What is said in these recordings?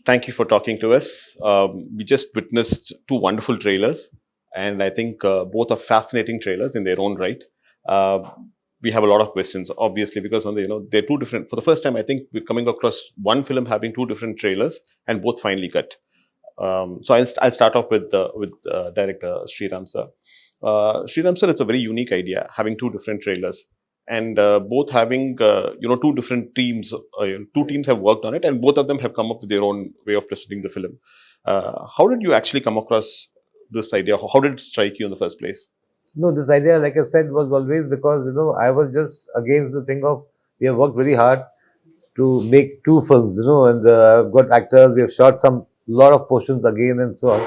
thank you for talking to us. We just witnessed two wonderful trailers, and I think both are fascinating trailers in their own right. Uh, we have a lot of questions, obviously, because they're two different. For the first time, I think we're coming across one film having two different trailers, and both finely cut. So I'll start off with director Sriram sir. Sriram sir, it's a very unique idea having two different trailers, and both having two different teams. Two teams have worked on it, and both of them have come up with their own way of presenting the film. How did you actually come across this idea? How did it strike you in the first place? No, this idea, like I said, was always because, I was just against the thing of we have worked very hard to make two films, and I've got actors, we have shot some lot of portions again and so on.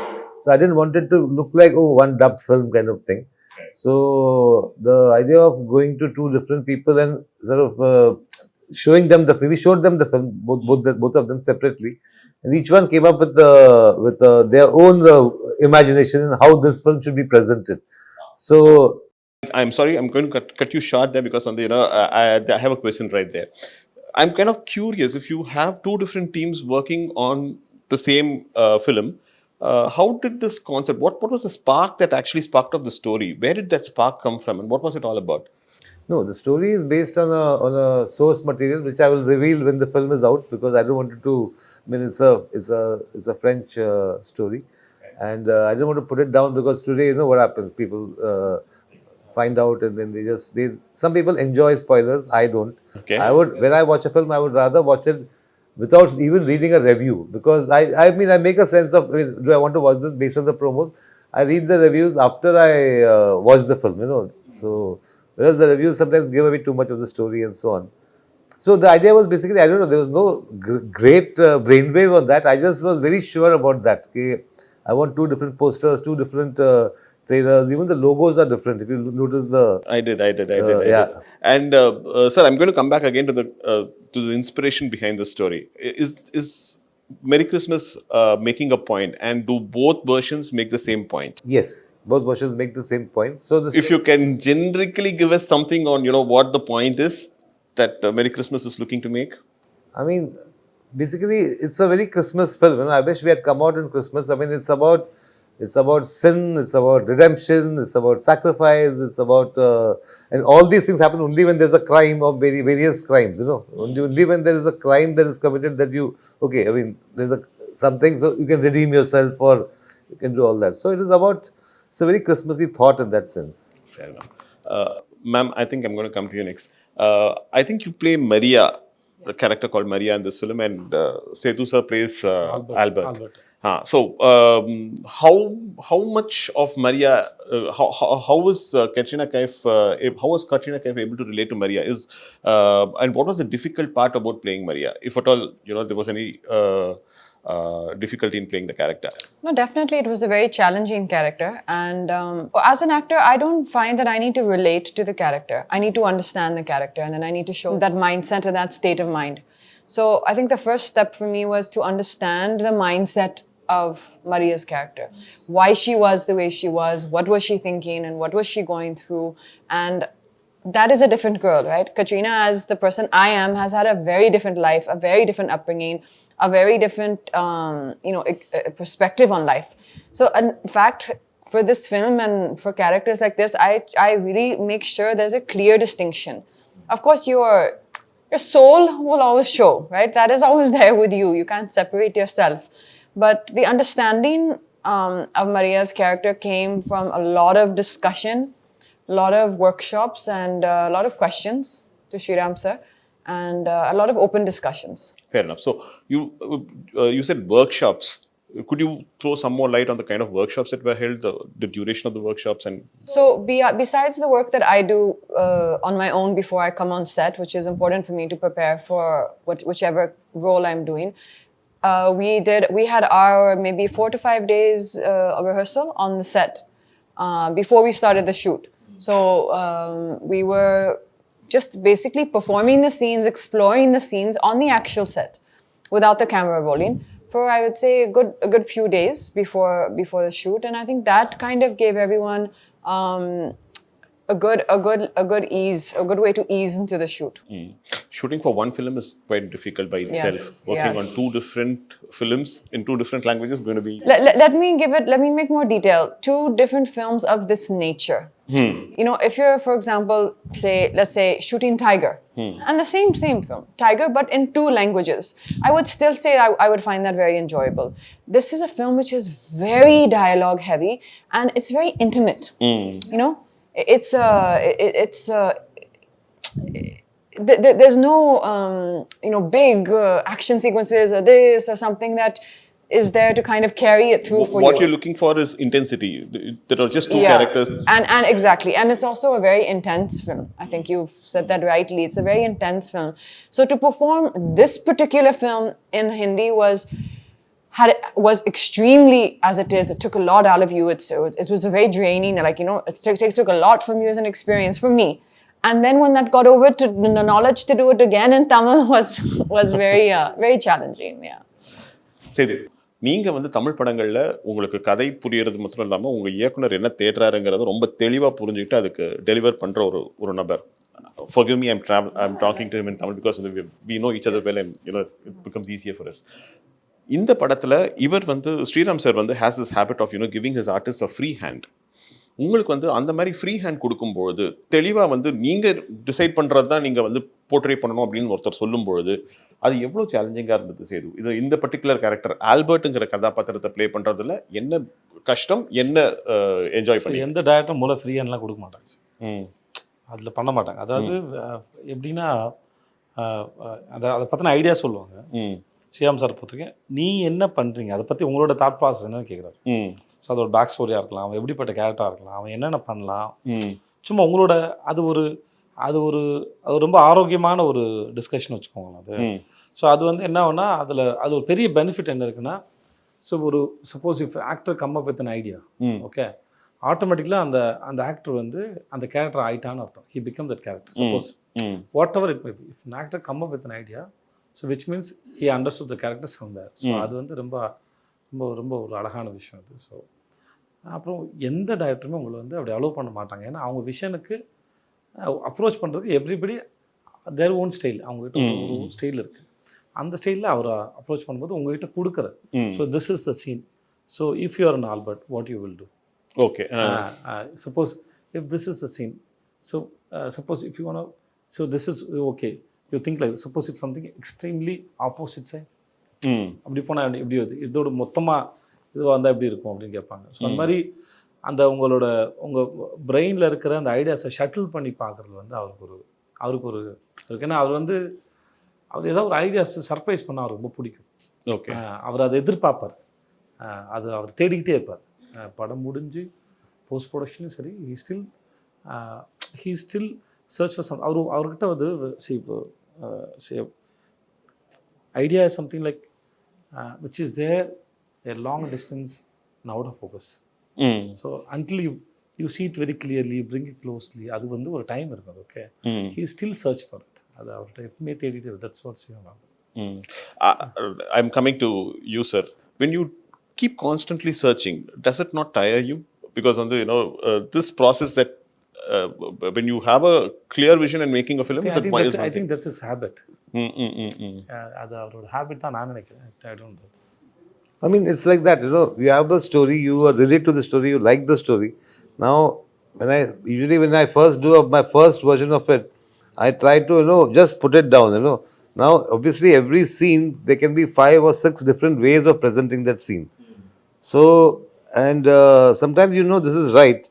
So I didn't want it to look like, one dubbed film kind of thing. So the idea of going to two different people and sort of showing them the film, we showed them the film, both of them separately, and each one came up with their own imagination and how this film should be presented. So I'm sorry, I'm going to cut you short there because I have a question right there. I'm kind of curious, if you have two different teams working on the same film, how did this concept, what was the spark that actually sparked up the story? Where did that spark come from, and what was it all about? no, the story is based on a source material which I will reveal when the film is out, because I don't want it to. I mean, it's a French story, and I don't want to put it down because today, what happens? People find out and then some people enjoy spoilers. I don't. Okay. When I watch a film, I would rather watch it without even reading a review, because I make a sense of, do I want to watch this based on the promos? I read the reviews after I watch the film, So whereas the reviews sometimes give away too much of the story and so on. So the idea was basically, I don't know, there was no great brainwave on that. I just was very sure about that. Okay, I want two different posters, two different trailers. Even the logos are different. If you notice I did. Yeah. And sir, I'm going to come back again to the inspiration behind the story. Is Merry Christmas making a point, and do both versions make the same point? Yes, both versions make the same point. So if you can generically give us something on what the point is that Merry Christmas is looking to make. I mean, basically, it's a very Christmas film. I wish we had come out in Christmas. I mean, it's about sin, it's about redemption, it's about sacrifice, it's about and all these things happen only when there's a crime of various crimes. Only when there is a crime that is committed that there's something, so you can redeem yourself or you can do all that. So it's a very Christmassy thought in that sense. Fair enough. Ma'am, I think I'm going to come to you next. I think you play Maria, a character called Maria in this film, and Sethu sir plays Albert. So, how much of Maria? How was KATRINA KAIF? How was KATRINA KAIF able to relate to Maria? And what was the difficult part about playing Maria, if at all there was any difficulty in playing the character? No, definitely it was a very challenging character, and as an actor, I don't find that I need to relate to the character. I need to understand the character, and then I need to show that mindset and that state of mind. So I think the first step for me was to understand the mindset of Maria's character, why she was the way she was, what was she thinking, and what was she going through. And that is a different girl, right? KATRINA, as the person I am, has had a very different life, a very different upbringing, a very different perspective on life. So in fact, for this film and for characters like this, I really make sure there's a clear distinction. Of course, your soul will always show, right? That is always there with you. You can't separate yourself. But the understanding of Maria's character came from a lot of discussion, a lot of workshops, and a lot of questions to Sriram sir, and a lot of open discussions. Fair enough. So you said workshops. Could you throw some more light on the kind of workshops that were held, the duration of the workshops? And so besides the work that I do on my own before I come on set, which is important for me to prepare for whichever role I'm doing, we had our maybe 4 to 5 days of rehearsal on the set before we started the shoot. So we were just basically performing the scenes, exploring the scenes on the actual set without the camera rolling for, I would say, a good few days before the shoot. And I think that kind of gave everyone a a good ease, a good way to ease into the shoot. Shooting for one film is quite difficult by itself. Yes, Working yes. on two different films in two different languages is going to be. Let me make more detail. Two different films of this nature. You know, if you're, for example, let's say shooting Tiger, and the same film, Tiger, but in two languages, I would still say I would find that very enjoyable. This is a film which is very dialogue heavy, and it's very intimate. You know, there's no big action sequences or this or something that is there to kind of carry it through for you. What you're looking for is intensity. There are just two characters. And exactly. And it's also a very intense film. I think you've said that rightly. It's a very intense film. So to perform this particular film in Hindi was extremely, as it is, it took a lot out of you. It was very draining. Like, you know, it took a lot from you as an experience, from me. And then when that got over to the knowledge to do it again in Tamil was very, very challenging. Yeah. சரி, நீங்க வந்து தமிழ் படங்கள்ல உங்களுக்கு கதை புரியறது மட்டும் இல்லாம உங்க இயக்குனர் என்ன தேடுறாருங்கிறத ரொம்ப தெளிவா புரிஞ்சுக்கிட்டு அதுக்கு டெலிவர் பண்ற ஒரு நபர். Forgive me, I'm talking to him in Tamil because we know each other well and you know it becomes easier for us. இந்த படத்துல இவர் வந்து ஸ்ரீராம் சார் வந்து has this habit of giving his artists a free hand. உங்களுக்கு வந்து அந்த மாதிரி free hand கொடுக்கும்பொழுது தெளிவாக வந்து நீங்கள் டிசைட் பண்ணுறது தான் நீங்கள் வந்து போர்ட்ரே பண்ணணும் அப்படின்னு ஒருத்தர் சொல்லும்பொழுது அது எவ்வளோ சேலஞ்சிங்காக இருந்தது சேது? இது இந்த பர்டிகுலர் கேரக்டர் ஆல்பர்ட்டுங்கிற கதாபாத்திரத்தை ப்ளே பண்ணுறதுல என்ன கஷ்டம், என்ன என்ஜாய் பண்ணி? எந்த டேரக்டரும் மூலம் ஃப்ரீ ஹேண்ட்லாம் கொடுக்க மாட்டாங்க, அதில் பண்ண மாட்டாங்க. அதாவது எப்படின்னா அதை பற்றின ஐடியா சொல்லுவாங்க. ஸ்ரீராம் சார் பொறுத்தவரைக்கும் நீ என்ன பண்ணுறீங்க, அதை பற்றி உங்களோட தாட் ப்ராசஸ் என்னன்னு கேட்குறாரு. ஸோ அதோட பேக் ஸ்டோரியாக இருக்கலாம், அவன் எப்படிப்பட்ட கேரக்டராக இருக்கலாம், அவன் என்னென்ன பண்ணலாம், சும்மா உங்களோட அது ரொம்ப ஆரோக்கியமான ஒரு டிஸ்கஷன் வச்சுக்கோங்களேன் அது. ஸோ அது வந்து என்ன ஆகுனா அது ஒரு பெரிய பெனிஃபிட் என்ன இருக்குன்னா, so suppose if actor come up with an idea, okay, ஆட்டோமேட்டிக்கலாக அந்த ஆக்டர் வந்து அந்த கேரக்டர் ஆயிட்டான்னு அர்த்தம். He become that character. Suppose whatever it may be, if an actor come up with an idea, so which means he understood the character somewhere. So அது வந்து ரொம்ப ரொம்ப ரொம்ப ஒரு அழகான விஷயம் அது. ஸோ அப்புறம் எந்த டைரக்டருமே உங்களை வந்து அப்படி அலோவ் பண்ண மாட்டாங்க. ஏன்னா அவங்க விஷனுக்கு அப்ரோச் பண்ணுறதுக்கு எவ்ரிபடி தேர் ஓன் ஸ்டைல், அவங்ககிட்ட ஒரு ஸ்டைல் இருக்குது. அந்த ஸ்டைலில் அவரை அப்ரோச் பண்ணும்போது உங்ககிட்ட கொடுக்குறது. So this is the scene. So if you are an Albert, what you will do? Okay, suppose if this is the scene, so suppose if you want, so this is okay, you think like suppose if something extremely opposite side, அப்படி போனால் எப்படி வருது, இதோட மொத்தமாக இதுவாக இருந்தால் எப்படி இருக்கும் அப்படின்னு கேட்பாங்க. ஸோ அந்த மாதிரி உங்கள் பிரெயினில் இருக்கிற அந்த ஐடியாஸை ஷட்டில் பண்ணி பார்க்குறது வந்து அவருக்கு ஒரு ஏன்னா அவர் ஏதாவது ஒரு ஐடியாஸ் சர்ப்ரைஸ் பண்ண அவருக்கு ரொம்ப பிடிக்கும். ஓகே, அவர் அதை எதிர்பார்ப்பார், அவர் தேடிக்கிட்டே இருப்பார். படம் முடிஞ்சு போஸ்ட் ப்ரொடக்ஷனும் சரி, he still search for some. அவர்கிட்ட வந்து idea is something like which is there a long distance and out of focus. So until you see it very clearly, you bring it closely, அது வந்து ஒரு time இருக்குது. Okay, he still search for it. அது அவர்கிட்ட எப்பவுமே தேடிட்டு, that's what's your name. I'm coming to you, sir. When you keep constantly searching, does it not tire you? Because on the this process that when you have a clear vision and making a film, I think that's his habit. அது அவரோட habit தான் நான் நினைக்கிறேன். I don't know. I mean, it's like that, you have the story, you relate to the story, you like the story. Now, when I first do my first version of it, I try to, just put it down, Now, obviously, every scene, there can be 5 or 6 different ways of presenting that scene. So, and sometimes this is right,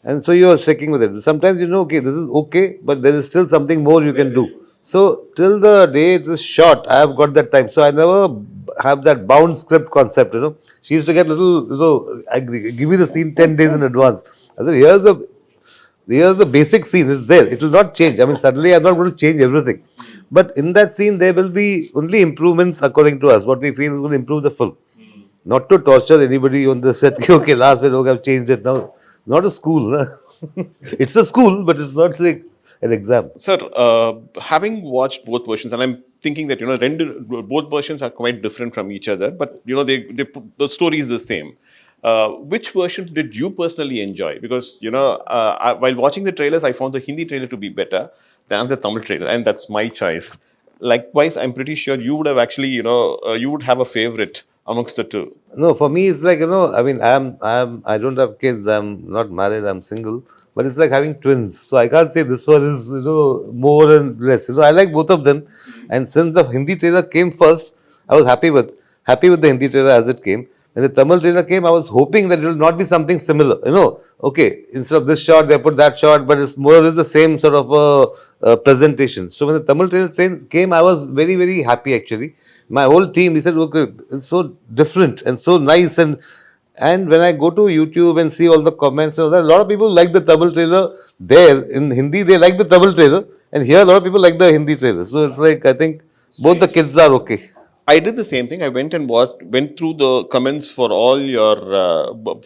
and so you are sticking with it. Sometimes okay, this is okay, but there is still something more you can do. So till the day it is shot, I have got that time. So I never have that bound script concept. She used to get little. I give you the scene 10 days in advance. I said, here's the basic scene. It's there. It will not change. I mean, suddenly I'm not going to change everything. But in that scene, there will be only improvements according to us. What we feel is going to improve the film. Not to torture anybody on the set. Okay, last minute, okay, I've changed it now. Not a school. It's a school, but it's not like an exam. Sir, having watched both versions, and I'm thinking that both versions are quite different from each other, but the story is the same. which version did you personally enjoy? Because, while watching the trailers, I found the Hindi trailer to be better than the Tamil trailer, and that's my choice. Likewise, I'm pretty sure you would have actually, you would have a favorite amongst the two. No, for me, it's like, I mean, I don't have kids, I'm not married, I'm single, but it's like having twins. So I can't say this one is, more and less. I like both of them. And since the Hindi trailer came first, I was happy with the Hindi trailer as it came. When the Tamil trailer came, I was hoping that it will not be something similar. Okay, instead of this shot, they put that shot, but it's more or less the same sort of presentation. So when the Tamil trailer came, I was very, very happy actually. My whole team, we said, okay, it's so different and so nice. And when I go to YouTube and see all the comments, a lot of people like the Tamil trailer there. In Hindi, they like the Tamil trailer. And here, a lot of people like the Hindi trailer. So it's like, I think both the kids are okay. I did the same thing. I went and went through the comments for all your,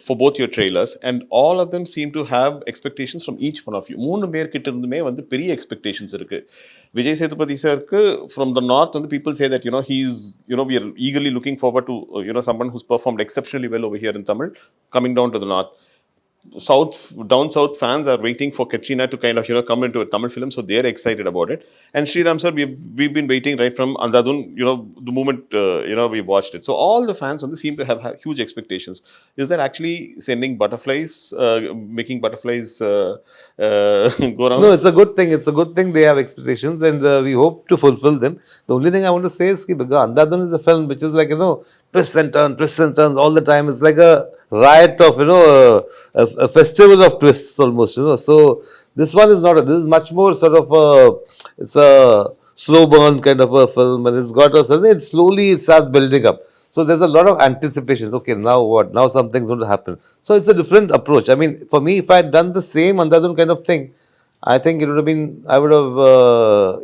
for both your trailers, and all of them seem to have expectations from each one of you. மூணு பேர் கிட்ட இருந்துமே வந்து பெரிய expectations இருக்கு. Vijaysethupathy sirku from the north, and the people say that, he's, we are eagerly looking forward to, someone who's performed exceptionally well over here in Tamil coming down to the north. Down south fans are waiting for KATRINA to kind of, come into a Tamil film, so they're excited about it. And Sriram sir, we've been waiting right from Andhadhun, the moment, we watched it. So all the fans seem to have huge expectations. Is that actually sending butterflies, making butterflies go around? No, it's a good thing. It's a good thing they have expectations, and we hope to fulfill them. The only thing I want to say is that Andhadhun is a film which is like, twists and turns all the time. It's like a riot of, a festival of twists almost, So this one is not, this is much more sort of it's a slow burn kind of a film, and it's got a certain, it starts building up. So there's a lot of anticipation. Okay, now what? Now something's going to happen. So it's a different approach. I mean, for me, if I had done the same Andhadhun kind of thing, I think it would have been, it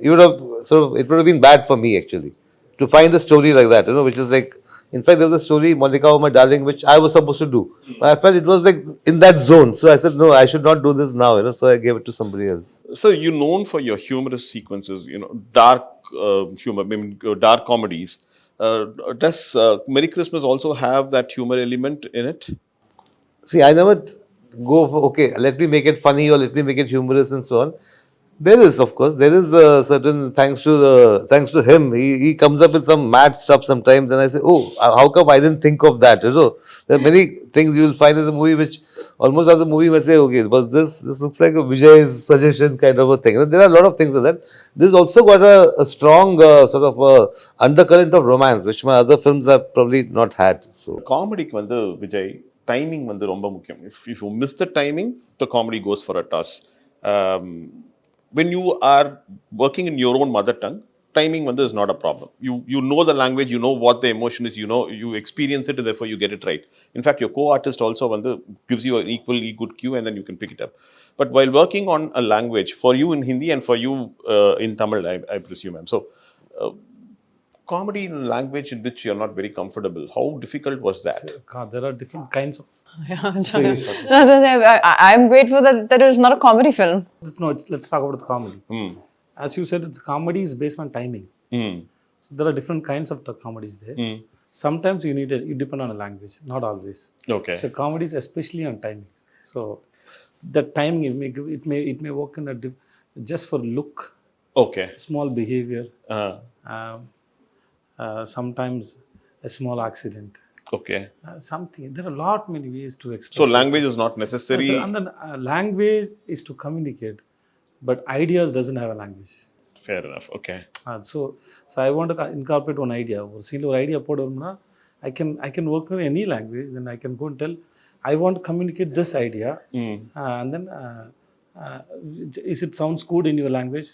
would have been bad for me actually, to find a story like that, which is like, in fact, there was a story, Monica, oh my darling, which I was supposed to do. But I felt it was like in that zone. So I said, no, I should not do this now, So I gave it to somebody else. So you're known for your humorous sequences, dark humor, dark comedies. Does Merry Christmas also have that humor element in it? See, I never go for, okay, let me make it funny or let me make it humorous and so on. There is, of course, certain, thanks to him, he comes up with some mad stuff sometimes, and I say, oh, how come I didn't think of that, There are many things you will find in the movie which almost as the movie may say, okay, but this looks like a Vijay's suggestion kind of a thing. There are a lot of things like that. This also got a strong sort of undercurrent of romance, which my other films have probably not had. So Comedy வந்து Vijay, timing வந்து ரொம்ப முக்கியம். If you miss the timing, the comedy goes for a toss. When you are working in your own mother tongue, timing is not a problem. You know the language, you know what the emotion is, you experience it, and therefore you get it right. In fact, your co-artist also gives you an equally good cue, and then you can pick it up. But while working on a language, for you in Hindi and for you in Tamil, I presume, so comedy in a language in which you're not very comfortable, how difficult was that? There are different kinds of... I'm grateful that it is not a comedy film. Let's talk about the comedy. As you said, the comedy is based on timing. So there are different kinds of comedies there. Sometimes you depend on a language, not always. Okay. So comedy is especially on timing. So the timing, it may work in just for look. Okay. Small behavior. Sometimes a small accident. Okay. Something. There are many ways to express. So language is not necessary. And then language is to communicate, but ideas doesn't have a language. Fair enough. Okay. So I want to incorporate one idea. Or single idea podumna, I can work in any language. Then I can go and tell, I want to communicate this idea, and then is it sounds good in your language?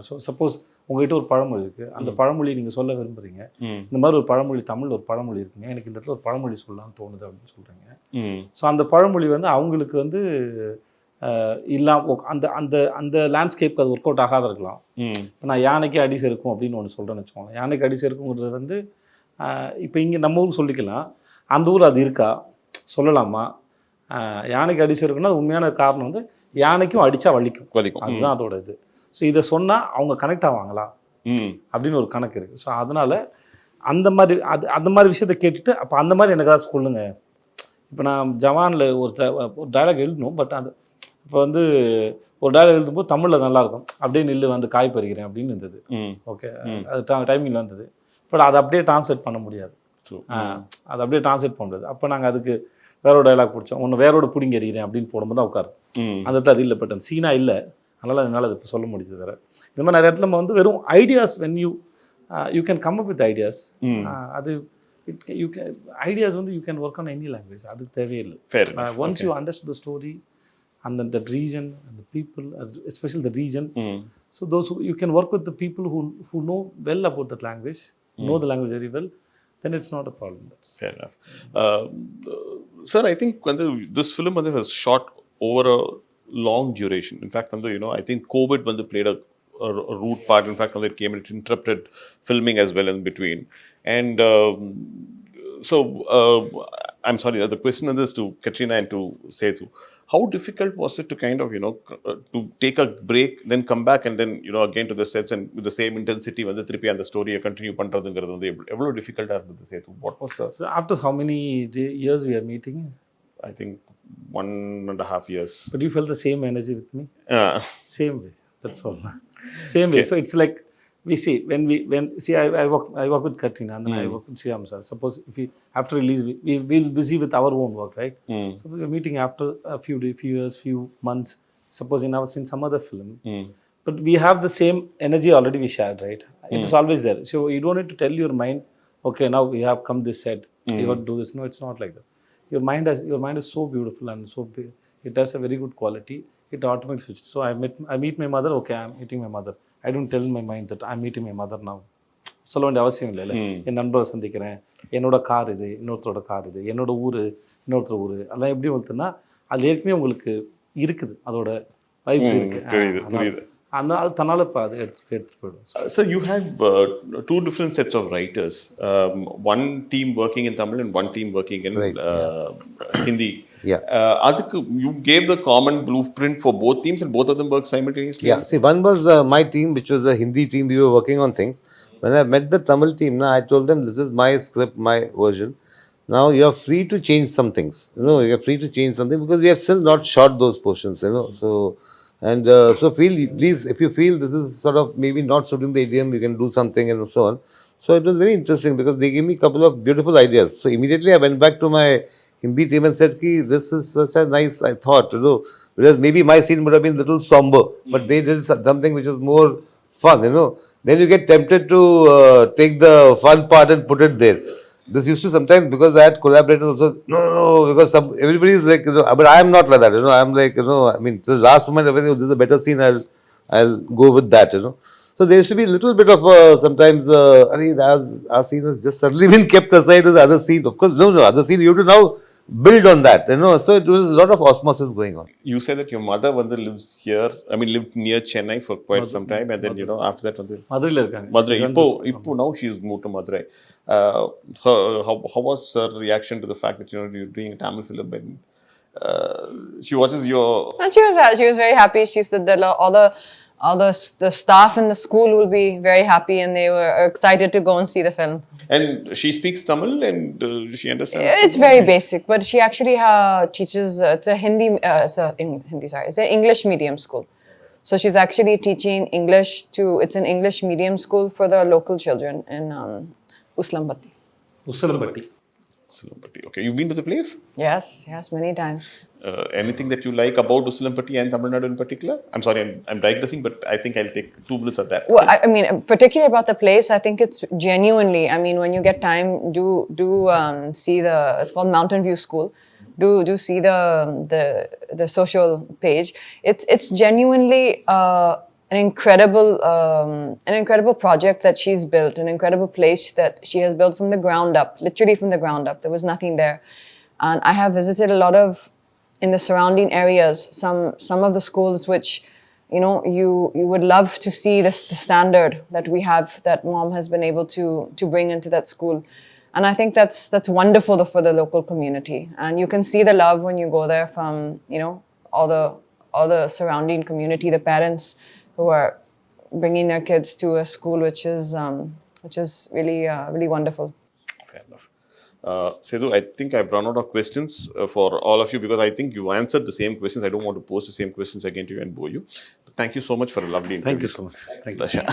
So suppose உங்ககிட்ட ஒரு பழமொழி இருக்குது, அந்த பழமொழி நீங்கள் சொல்ல விரும்புகிறீங்க, இந்த மாதிரி ஒரு பழமொழி, தமிழில் ஒரு பழமொழி இருக்குங்க, எனக்கு இந்த இடத்துல ஒரு பழமொழி சொல்லலாம்னு தோணுது அப்படின்னு சொல்கிறீங்க. ஸோ அந்த பழமொழி அவங்களுக்கு அந்த அந்த அந்த லேண்ட்ஸ்கேப்க்கு அது ஒர்க் அவுட் ஆகாத இருக்கலாம். இப்போ நான் யானைக்கு அடி செருக்கும் அப்படின்னு ஒன்று சொல்கிறேன்னு வச்சுக்கோங்க. யானைக்கு அடி செருக்குங்கிறது இப்போ இங்கே நம்ம ஊருக்கு சொல்லிக்கலாம், அந்த ஊர் அது இருக்கா, சொல்லலாமா? யானைக்கு அடி செருக்குன்னா உண்மையான காரணம் யானைக்கும் அடித்தா வலிக்கும், அதுதான் அதோட இது. ஸோ இதை சொன்னால் அவங்க கனெக்ட் ஆவாங்களா அப்படின்னு ஒரு கணக்கு இருக்குது. ஸோ அதனால் அந்த மாதிரி விஷயத்தை கேட்டுட்டு, அப்போ அந்த மாதிரி எனக்கு சொல்லுங்க இப்போ நான் ஜவானில் ஒரு டயலாக் எழுதணும், பட் அது இப்போ வந்து ஒரு டயலாக் எழுதும்போது தமிழில் நல்லாயிருக்கும், அப்படியே நில்லு வந்து காய் பறிக்கிறேன் அப்படின்னு இருந்தது. ஓகே, அது டைமிங்கில் வந்தது. பட் அதை அப்படியே ட்ரான்ஸ்லேட் பண்ண முடியாது. அதை அப்படியே ட்ரான்ஸ்லேட் பண்ண முடியாது. அப்போ நாங்கள் அதுக்கு வேற ஒரு டைலாக் பிடிச்சோம், ஒன்று வேரோட பிடிங்கி எறிகிறேன் அப்படின்னு போடும்போது தான் உட்காரு. அந்த இடத்துல அது இல்லை, பட் அந்த சீனாக இல்லை, அதனால் என்னால் அது இப்போ சொல்ல முடியுது. வேறு இந்த மாதிரி நிறைய இடத்துல நம்ம வந்து வெறும் ideas, when you can come up with ideas. அது யூ கேன் ஐடியாஸ் வந்து you can work on any language, அதுக்கு தேவையில்லை. Once you understand the story and then that region and the people, especially the region, so those who you can work with the people who know well about that language, know the language very well, then it's not a problem. Fair enough. Sir, I think when this film was shot over a long duration. In fact, I think COVID played a root part. In fact, it came and it interrupted filming as well in between. And so I'm sorry, the question is to Katrina and to Sethu. How difficult was it to kind of, to take a break, then come back and then, again to the sets and with the same intensity, when the trippy and the story continue pandradungiradhu, evlo difficult irundhathu Sethu? What was the... So after how many years we are meeting? I think 1.5 years. But you felt the same energy with me? Same way, that's all. Same way. Okay. So it's like, we see, I work with Katrina and then I work with Shyam sir. Suppose if we, after release, we'll busy with our own work, right? So we're meeting after a few years, few months, suppose in some other film. But we have the same energy already we shared, right? It is always there. So you don't need to tell your mind, okay, now we have come this set, you have to do this. No, it's not like that. Your mind is so beautiful and so big. It has a very good quality. It automatically switches. So I meet my mother, okay, I'm meeting my mother. I don't tell my mind that I'm meeting my mother now. சொல்ல வேண்டிய அவசியம் இல்லை. என் நண்பரை சந்திக்கிறேன், என்னோட car இது, இன்னொருத்தரோட car இது, என்னோட ஊர், இன்னொருத்தர் ஊர், அதெல்லாம் எப்படி வந்துன்னா அது ஏற்கனவே உங்களுக்கு இருக்குது, அதோட வைப்ஸ் இருக்கு. அது தன்னால இப்போ அது எடுத்துட்டு போயிடும். So you had two different sets of writers, one team working in Tamil and one team working in Hindi. You gave the common blueprint for both teams and both of them worked simultaneously? Yeah, see, one was my team, which was the Hindi team. We were working on things. When I met the Tamil team, I told them, this is my script, my version. Now you are free to change some things. You are free to change something because we have still not shot those portions, So, and so please, if you feel this is sort of maybe not suiting the idiom, you can do something and so on. So it was very interesting because they gave me a couple of beautiful ideas. So immediately I went back to my Hindi team and said, this is such a nice, I thought, because maybe my scene would have been a little somber, but they did something which is more fun, Then you get tempted to take the fun part and put it there. This used to sometimes, because I had collaborators also, no, because everybody is like, but I am not like that, I am like, I mean, the last moment, everything, this is a better scene, I'll go with that, So there used to be a little bit of sometimes, our scene has just suddenly been kept aside with the other scene. Of course, no, other scene, you have to now build on that, So it was a lot of osmosis going on. You said that your mother lives here, lived near Chennai for quite some time, and then after that Madurai irukanga. Madurai. Ipo now she's moved to Madurai. How was her reaction to the fact that you're doing a Tamil film and she watches your... And she was very happy. She said that all the staff in the school will be very happy and they were excited to go and see the film. And she speaks Tamil and she understands. It's very basic, but she actually teaches. It's a Hindi. It's an English medium school. So she's actually teaching English it's an English medium school for the local children in Usalamati. Okay, you've been to the place? Yes, many times. Anything that you like about Usalamati and Tamil Nadu in particular? I'm sorry, I'm digressing, but I think I'll take 2 minutes of that. Well, I mean, particularly about the place, I think it's genuinely, I mean, when you get time, do see it's called Mountain View School. Do see the social page. It's genuinely an incredible project that she's built, an incredible place that she has built from the ground up, literally from the ground up. There was nothing there. And I have visited a lot of, in the surrounding areas, some of the schools which, you would love to see the standard that we have, that mom has been able to bring into that school. And I think that's wonderful for the local community. And you can see the love when you go there from, all the surrounding community, the parents who are bringing their kids to a school which is really really wonderful. fair enough. Sethu, I think I've run out of questions for all of you because I think you answered the same questions. I don't want to pose the same questions again to you and bore you. But thank you so much for a lovely interview. Thank you so much. Thank you. Pleasure.